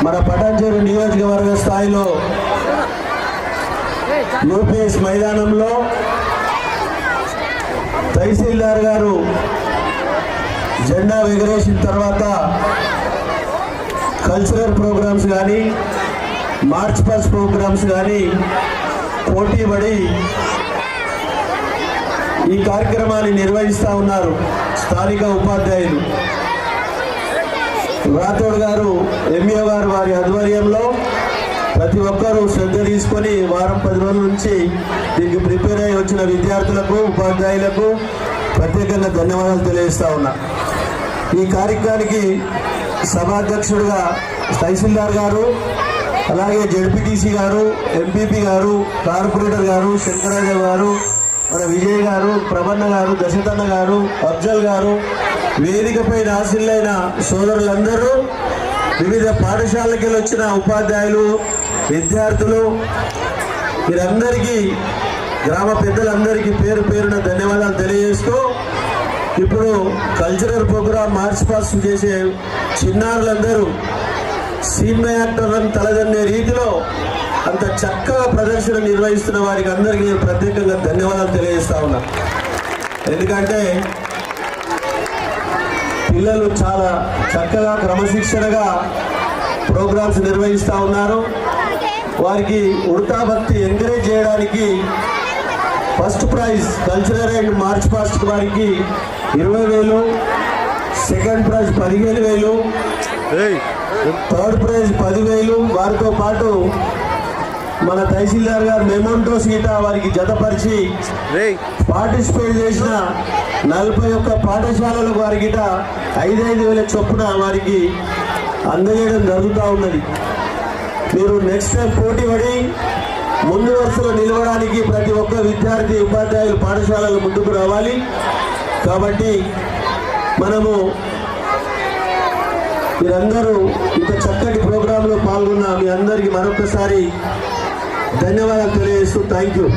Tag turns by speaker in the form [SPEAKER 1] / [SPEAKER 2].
[SPEAKER 1] మన పటాన్చెరు నియోజకవర్గ స్థాయిలో యూపీఎస్ మైదానంలో తహసీల్దార్ గారు జెండా ఎగరేసిన తర్వాత కల్చరల్ ప్రోగ్రామ్స్ కానీ మార్చ్ పాస్ట్ ప్రోగ్రామ్స్ కానీ పోటీపడి ఈ కార్యక్రమాన్ని నిర్వహిస్తూ ఉన్నారు స్థానిక ఉపాధ్యాయులు. రాథోడ్ గారు ఎంఈఓ గారు వారి ఆధ్వర్యంలో ప్రతి ఒక్కరూ శ్రద్ధ తీసుకొని వారం 10 రోజుల నుంచి దీనికి ప్రిపేర్ అయ్యి వచ్చిన విద్యార్థులకు ఉపాధ్యాయులకు ప్రత్యేకంగా ధన్యవాదాలు తెలియజేస్తా ఉన్నా. ఈ కార్యక్రమానికి సభాధ్యక్షుడిగా తహసీల్దార్ గారు, అలాగే జెడ్పీటీసీ గారు, ఎంపీపీ గారు, కార్పొరేటర్ గారు, శంకరాజు గారు, మన విజయ్ గారు, ప్రభన్న గారు, దశరథన్న గారు, అఫ్జల్ గారు, వేదికపై ఆశీలైన సోదరులందరూ, వివిధ పాఠశాలకి వచ్చిన ఉపాధ్యాయులు, విద్యార్థులు, వీరందరికీ గ్రామ పెద్దలందరికీ పేరు పేరున ధన్యవాదాలు తెలియజేస్తూ, ఇప్పుడు కల్చరల్ ప్రోగ్రాం మార్చ్ పాస్ట్ చేసే చిన్నారులందరూ సీనియర్ యాక్టర్లను తలదన్నే రీతిలో అంత చక్కగా ప్రదర్శన నిర్వహిస్తున్న వారికి అందరికీ నేను ప్రత్యేకంగా ధన్యవాదాలు తెలియజేస్తా ఉన్నా. ఎందుకంటే పిల్లలు చాలా చక్కగా క్రమశిక్షణగా ప్రోగ్రామ్స్ నిర్వహిస్తూ ఉన్నారు. వారికి ఉడతా భక్తి ఎంకరేజ్ చేయడానికి first prize cultural and March past వారికి 20,000, సెకండ్ ప్రైజ్ 15,000, థర్డ్ ప్రైజ్ 10,000. వారితో పాటు మన తహసీల్దార్ గారు మెమోంటోస్ గీత వారికి జతపరిచి పార్టిసిపేట్ చేసిన 41 పాఠశాలల వారి గిట 5,000 చొప్పున వారికి అందజేయడం జరుగుతూ ఉన్నది. మీరు నెక్స్ట్ టైం పోటీ పడి ముందు వరుసలో నిలవడానికి ప్రతి ఒక్క విద్యార్థి ఉపాధ్యాయులు పాఠశాలలు ముందుకు రావాలి. కాబట్టి మనము మీరందరూ ఇంత చక్కటి ప్రోగ్రాంలో పాల్గొన్న మీ అందరికీ మరొకసారి ధన్యవాదాలు తెలియజేస్తూ థ్యాంక్ యూ.